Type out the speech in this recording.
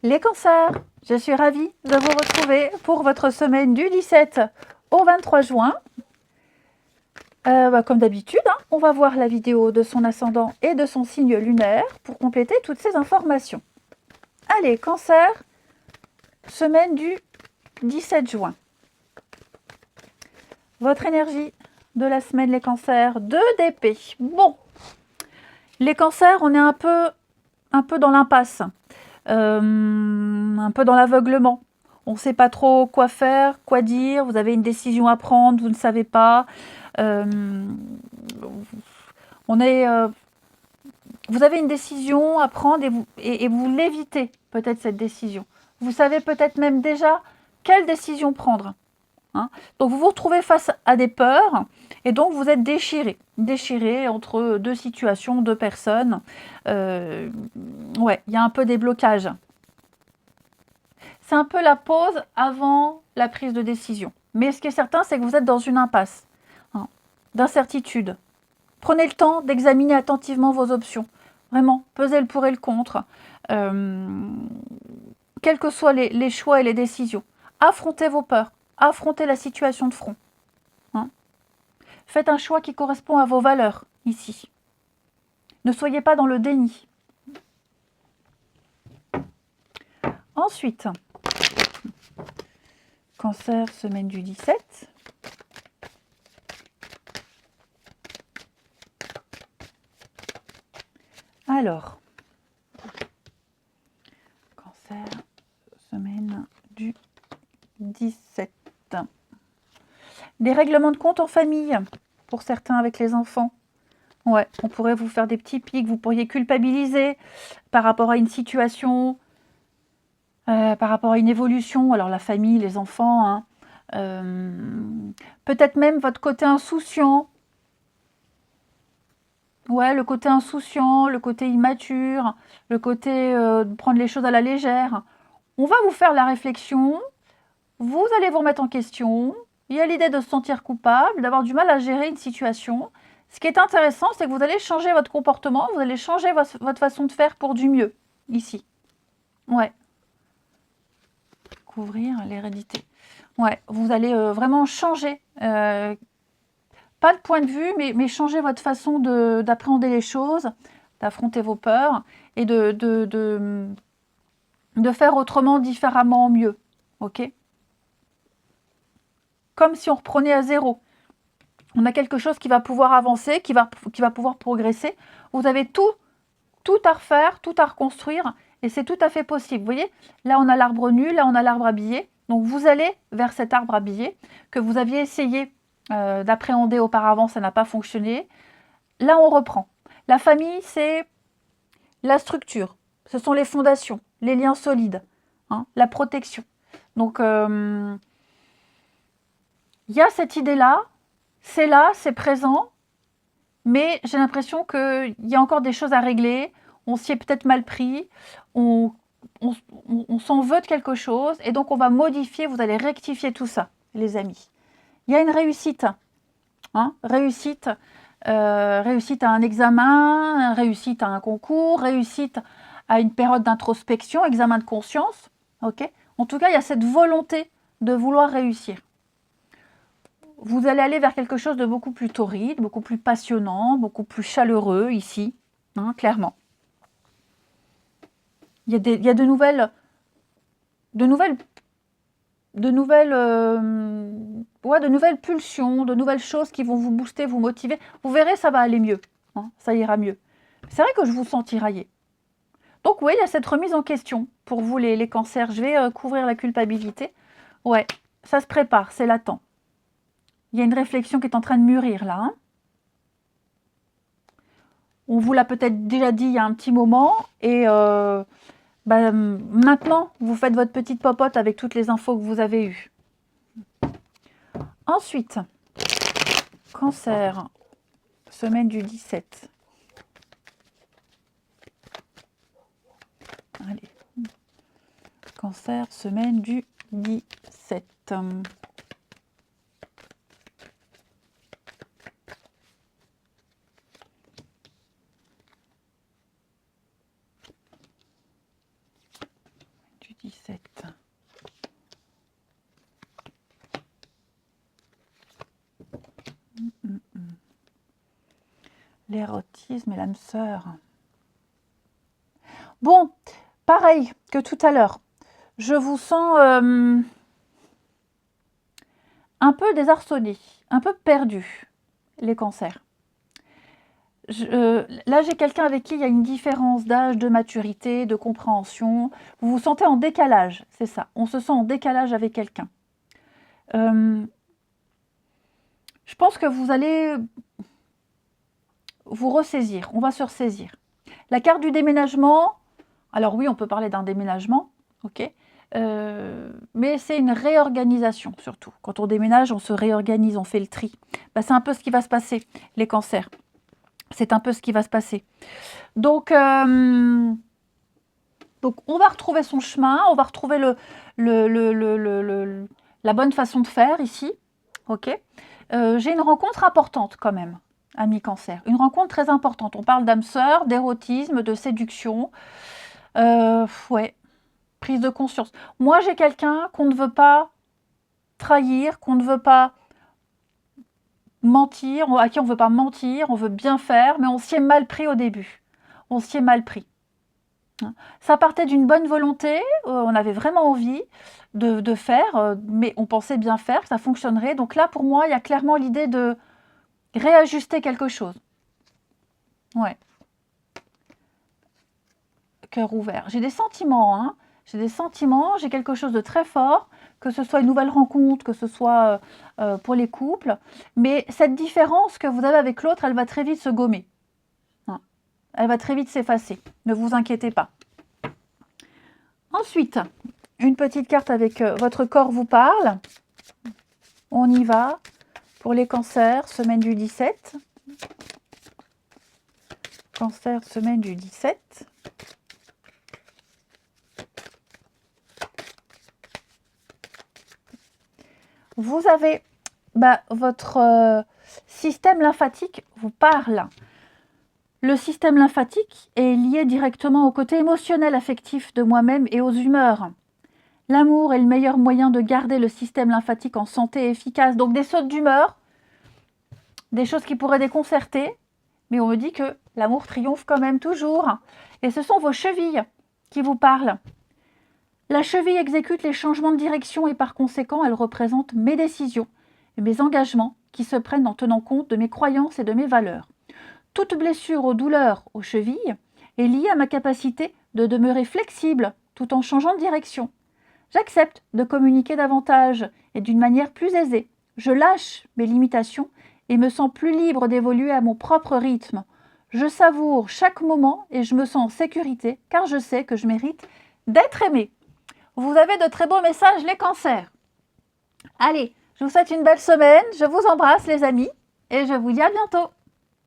Les cancers, je suis ravie de vous retrouver pour votre semaine du 17 au 23 juin. Comme d'habitude, on va voir la vidéo de son ascendant et de son signe lunaire pour compléter toutes ces informations. Allez, cancer, semaine du 17 juin. Votre énergie de la semaine, les cancers, 2 d'épée. Bon, les cancers, on est un peu dans l'impasse. Un peu dans l'aveuglement. On ne sait pas trop quoi faire, quoi dire, vous avez une décision à prendre, vous ne savez pas. Vous avez une décision à prendre et vous l'évitez, peut-être cette décision. Vous savez peut-être même déjà quelle décision prendre. Donc vous vous retrouvez face à des peurs et donc vous êtes déchiré entre deux situations, deux personnes. Ouais, il y a un peu des blocages. C'est un peu la pause avant la prise de décision. Mais ce qui est certain, c'est que vous êtes dans une impasse, d'incertitude. Prenez le temps d'examiner attentivement vos options. Vraiment, pesez le pour et le contre. Quels que soient les choix et les décisions. Affrontez vos peurs. Affrontez la situation de front. Faites un choix qui correspond à vos valeurs, ici. Ne soyez pas dans le déni. Ensuite, cancer, semaine du 17. Alors, cancer, semaine du 17. Des règlements de compte en famille, pour certains avec les enfants. Ouais, on pourrait vous faire des petits pics, vous pourriez culpabiliser par rapport à une situation, par rapport à une évolution. Alors la famille, les enfants, peut-être même votre côté insouciant. Ouais, le côté insouciant, le côté immature, le côté de prendre les choses à la légère. On va vous faire la réflexion, vous allez vous remettre en question. Il y a l'idée de se sentir coupable, d'avoir du mal à gérer une situation. Ce qui est intéressant, c'est que vous allez changer votre comportement, vous allez changer votre façon de faire pour du mieux, ici. Ouais. Couvrir l'hérédité. Ouais, vous allez vraiment changer. Pas de point de vue, mais changer votre façon d'appréhender les choses, d'affronter vos peurs et de faire autrement, différemment, mieux. Ok ? Comme si on reprenait à zéro. On a quelque chose qui va pouvoir avancer, qui va pouvoir progresser. Vous avez tout à refaire, tout à reconstruire, et c'est tout à fait possible. Vous voyez, là on a l'arbre nu, là on a l'arbre habillé. Donc vous allez vers cet arbre habillé que vous aviez essayé d'appréhender auparavant, ça n'a pas fonctionné. Là on reprend. La famille, c'est la structure, ce sont les fondations, les liens solides, la protection. Donc il y a cette idée-là, c'est présent, mais j'ai l'impression qu'il y a encore des choses à régler, on s'y est peut-être mal pris, on s'en veut de quelque chose, et donc on va modifier, vous allez rectifier tout ça, les amis. Il y a une réussite, réussite à un examen, réussite à un concours, réussite à une période d'introspection, examen de conscience, ok ? En tout cas, il y a cette volonté de vouloir réussir. Vous allez aller vers quelque chose de beaucoup plus torride, beaucoup plus passionnant, beaucoup plus chaleureux ici, clairement. Il y a de nouvelles pulsions, de nouvelles choses qui vont vous booster, vous motiver. Vous verrez, ça va aller mieux, ça ira mieux. C'est vrai que je vous sens tiraillé. Donc oui, il y a cette remise en question pour vous les cancers. Je vais couvrir la culpabilité. Ouais, ça se prépare, c'est latent. Il y a une réflexion qui est en train de mûrir là. On vous l'a peut-être déjà dit il y a un petit moment. Et maintenant, vous faites votre petite popote avec toutes les infos que vous avez eues. Ensuite, cancer, semaine du 17. Allez. Cancer, semaine du 17. 17. L'érotisme et l'âme sœur. Bon, pareil que tout à l'heure. Je vous sens un peu désarçonné, un peu perdu, les cancers. Là, j'ai quelqu'un avec qui il y a une différence d'âge, de maturité, de compréhension. Vous vous sentez en décalage, c'est ça. On se sent en décalage avec quelqu'un. Je pense que vous allez vous ressaisir. On va se ressaisir. La carte du déménagement, alors oui, on peut parler d'un déménagement, ok, mais c'est une réorganisation surtout. Quand on déménage, on se réorganise, on fait le tri. Bah, c'est un peu ce qui va se passer, les cancers. C'est un peu ce qui va se passer. Donc on va retrouver son chemin, on va retrouver la bonne façon de faire ici. Ok. J'ai une rencontre importante quand même, amis cancer. Une rencontre très importante. On parle d'âme sœur, d'érotisme, de séduction. Ouais, prise de conscience. Moi, j'ai quelqu'un qu'on ne veut pas trahir, qu'on ne veut pas mentir, à qui on ne veut pas mentir, on veut bien faire, mais on s'y est mal pris au début. On s'y est mal pris. Ça partait d'une bonne volonté, on avait vraiment envie de faire, mais on pensait bien faire, que ça fonctionnerait. Donc là, pour moi, il y a clairement l'idée de réajuster quelque chose. Ouais. Cœur ouvert. J'ai des sentiments, hein. J'ai des sentiments, j'ai quelque chose de très fort, que ce soit une nouvelle rencontre, que ce soit pour les couples. Mais cette différence que vous avez avec l'autre, elle va très vite se gommer. Hein. Elle va très vite s'effacer. Ne vous inquiétez pas. Ensuite, une petite carte avec votre corps vous parle. On y va pour les cancers, semaine du 17. Cancer, semaine du 17. Vous avez votre système lymphatique vous parle. Le système lymphatique est lié directement au côté émotionnel affectif de moi-même et aux humeurs. L'amour est le meilleur moyen de garder le système lymphatique en santé et efficace. Donc des sautes d'humeur, des choses qui pourraient déconcerter, mais on me dit que l'amour triomphe quand même toujours. Et ce sont vos chevilles qui vous parlent. La cheville exécute les changements de direction et par conséquent, elle représente mes décisions et mes engagements qui se prennent en tenant compte de mes croyances et de mes valeurs. Toute blessure aux douleurs aux chevilles est liée à ma capacité de demeurer flexible tout en changeant de direction. J'accepte de communiquer davantage et d'une manière plus aisée. Je lâche mes limitations et me sens plus libre d'évoluer à mon propre rythme. Je savoure chaque moment et je me sens en sécurité car je sais que je mérite d'être aimée. Vous avez de très beaux messages, les cancers. Allez, je vous souhaite une belle semaine. Je vous embrasse, les amis, et je vous dis à bientôt.